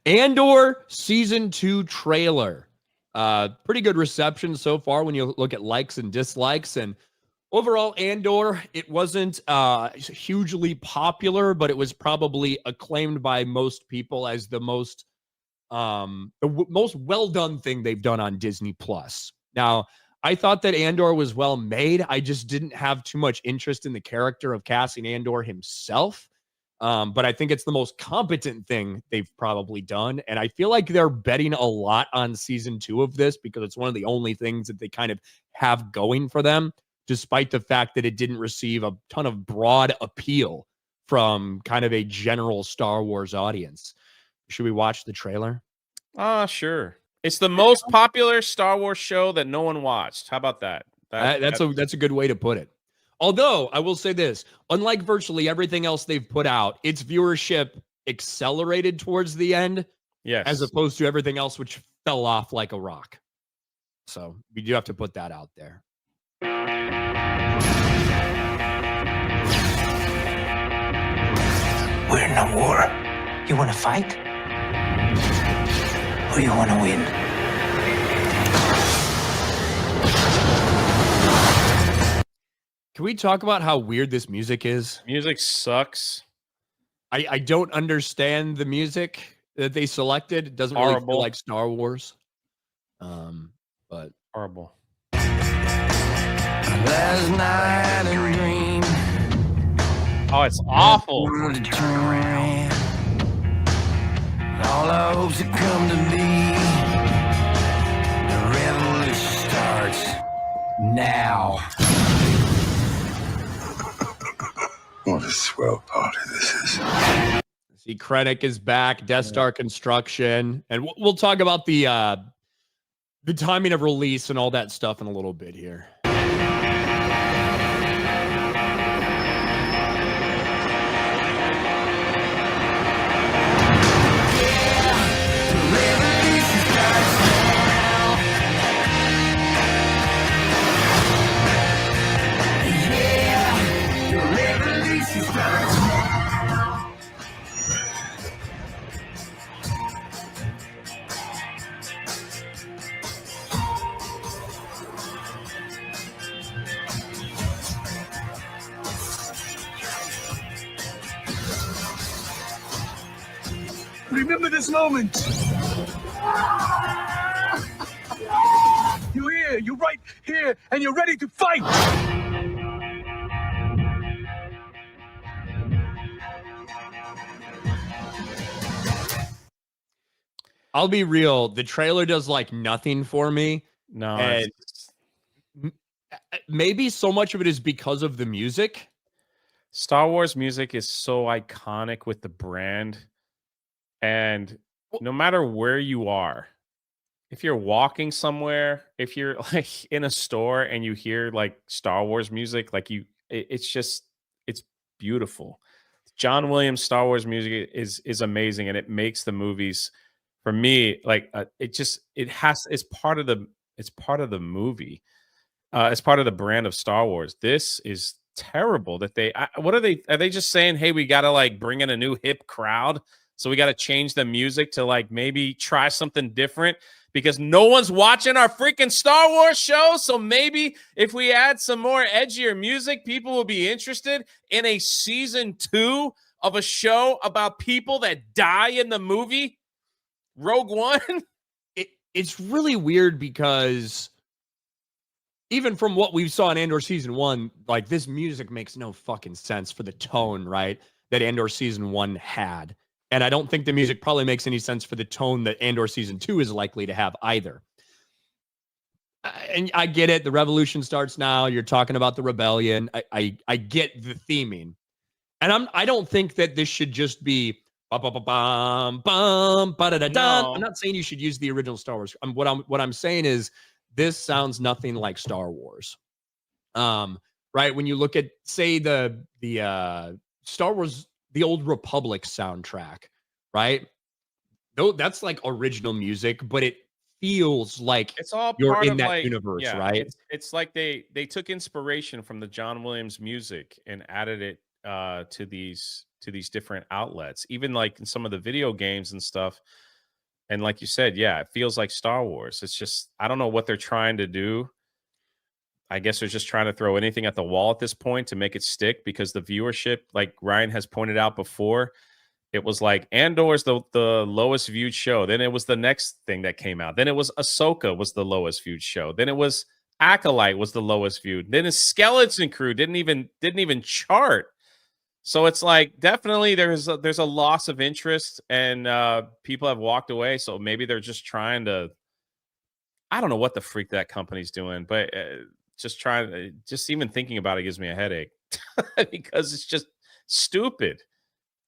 Andor season 2 trailer. Pretty good reception so far when you look at likes and dislikes. And overall, Andor, it wasn't hugely popular, but it was probably acclaimed by most people as the most most well done thing they've done on Disney Plus. Now, I thought that Andor was well made. I just didn't have too much interest in the character of Cassian Andor himself. But I think it's the most competent thing they've probably done. And I feel like they're betting a lot on season 2 of this because it's one of the only things that they kind of have going for them, despite the fact that it didn't receive a ton of broad appeal from kind of a general Star Wars audience. Should we watch the trailer? Sure. It's the most popular Star Wars show that no one watched. How about that? That's a good way to put it. Although I will say this, unlike virtually everything else they've put out, its viewership accelerated towards the end, yes, as opposed to everything else, which fell off like a rock. So we do have to put that out there. We're in a war. You want to fight? Or you want to win? Can we talk about how weird this music is? Music sucks. I don't understand the music that they selected. It doesn't really feel like Star Wars. But horrible. Last night a dream. Oh, it's awful. All our hopes have come to be. The revolution starts now. What a swell party this is. See, Krennic is back, Death Star construction, and we'll talk about the timing of release and all that stuff in a little bit here. Remember this moment. You're here, you're right here, and you're ready to fight. I'll be real. The trailer does like nothing for me. No. And maybe so much of it is because of the music. Star Wars music is so iconic with the brand. And no matter where you are, if you're walking somewhere, if you're like in a store and you hear like Star Wars music, like it's beautiful. John Williams' Star Wars music is amazing, and it makes the movies, for me, like it's part of the movie. It's part of the brand of Star Wars. This is terrible that are they just saying, hey, we got to like bring in a new hip crowd? So we got to change the music to like maybe try something different because no one's watching our freaking Star Wars show. So maybe if we add some more edgier music, people will be interested in a season 2 of a show about people that die in the movie Rogue One. It's really weird because even from what we saw in Andor season 1, like this music makes no fucking sense for the tone, right, that Andor season 1 had. And I don't think the music probably makes any sense for the tone that Andor season 2 is likely to have either. And I get it. The revolution starts now. You're talking about the rebellion. I get the theming. And I don't think that this should just be bum, bum, ba-da-da-da. I'm not saying you should use the original Star Wars. What I'm saying is this sounds nothing like Star Wars. Right? When you look at, say, the Star Wars, the Old Republic soundtrack, right? Though that's like original music, but it feels like it's all you're part in of that like, universe, right? It's like they took inspiration from the John Williams music and added it to these different outlets. Even like in some of the video games and stuff, And like you said, yeah, it feels like Star Wars. It's just, I don't know what they're trying to do. I guess they're just trying to throw anything at the wall at this point to make it stick, because the viewership, like Ryan has pointed out before, it was like Andor's the lowest viewed show. Then it was the next thing that came out. Then it was Ahsoka was the lowest viewed show. Then it was Acolyte was the lowest viewed. Then his Skeleton Crew didn't even chart. So it's like definitely there's a loss of interest, and people have walked away. So maybe they're just trying to. I don't know what the freak that company's doing, but just even thinking about it gives me a headache because it's just stupid.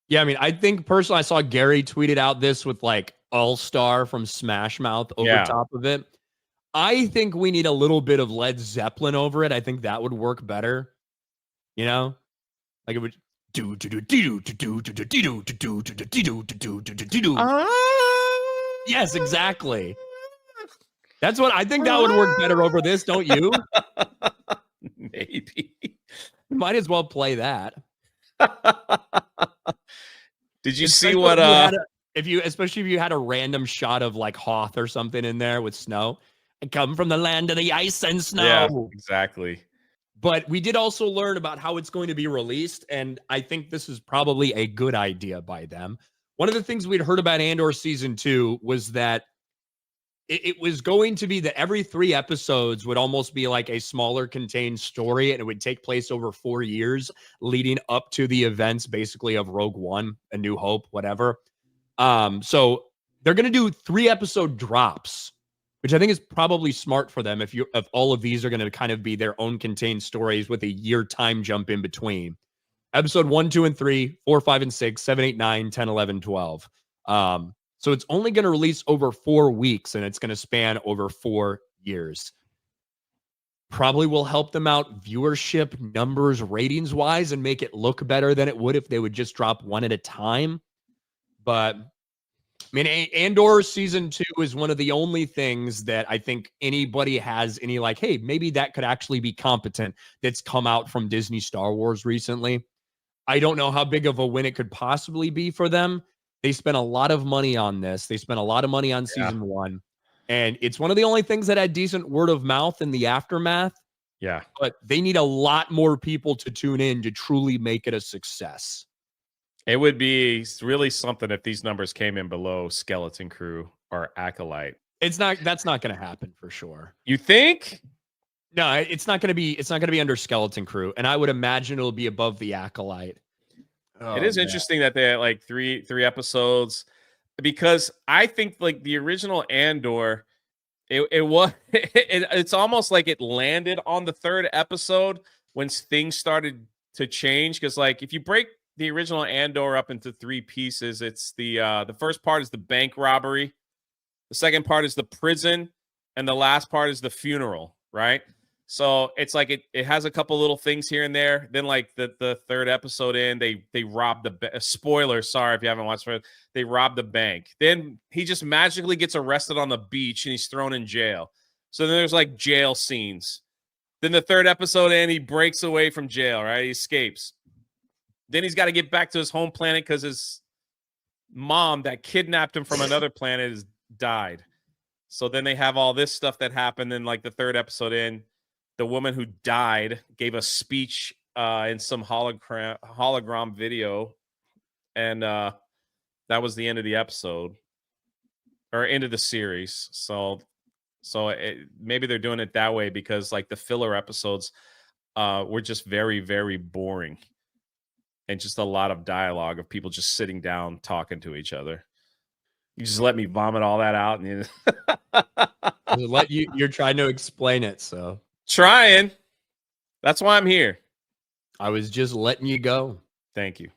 Yeah, I mean, I think personally, I saw Gary tweeted out this with like All Star from Smash Mouth over top of it. I think we need a little bit of Led Zeppelin over it. I think that would work better. You know, like it would do. Yes, exactly. That's what I think that would work better over this, don't you? Maybe. Might as well play that. Did you Especially see what especially if you had a random shot of like Hoth or something in there with snow? I come from the land of the ice and snow. Yeah, exactly. But we did also learn about how it's going to be released, and I think this is probably a good idea by them. One of the things we'd heard about Andor season 2 was that it was going to be that every 3 episodes would almost be like a smaller contained story, and it would take place over 4 years leading up to the events basically of Rogue One, A New Hope, whatever. So they're going to do 3 episode drops, which I think is probably smart for them if all of these are going to kind of be their own contained stories with a year time jump in between. Episode 1, 2, and 3, 4, 5, and 6, 7, 8, 9, 10, 11, 12. So it's only going to release over 4 weeks, and it's going to span over 4 years. Probably will help them out viewership, numbers, ratings wise, and make it look better than it would if they would just drop one at a time. But I mean, Andor season 2 is one of the only things that I think anybody has any like, hey, maybe that could actually be competent that's come out from Disney Star Wars recently. I don't know how big of a win it could possibly be for them. They spent a lot of money on this. They spent a lot of money on season 1. And it's one of the only things that had decent word of mouth in the aftermath. Yeah. But they need a lot more people to tune in to truly make it a success. It would be really something if these numbers came in below Skeleton Crew or Acolyte. That's not going to happen for sure. You think? No, it's not going to be under Skeleton Crew, and I would imagine it'll be above the Acolyte. It is interesting that they had like three episodes, because I think like the original Andor, it's almost like it landed on the 3rd episode when things started to change. Because like if you break the original Andor up into 3 pieces, it's the first part is the bank robbery, the second part is the prison, and the last part is the funeral, right? So it's like it has a couple little things here and there. Then like the 3rd episode in, they rob the spoiler. Sorry if you haven't watched it. They rob the bank. Then he just magically gets arrested on the beach and he's thrown in jail. So then there's like jail scenes. Then the 3rd episode in, he breaks away from jail, right? He escapes. Then he's got to get back to his home planet because his mom that kidnapped him from another planet has died. So then they have all this stuff that happened in like the 3rd episode in. The woman who died gave a speech in some hologram video, and that was the end of the episode, or end of the series. So maybe they're doing it that way because like the filler episodes were just very, very boring, and just a lot of dialogue of people just sitting down talking to each other. You just let me vomit all that out, and You're trying to explain it, so. Trying. That's why I'm here. I was just letting you go. Thank you.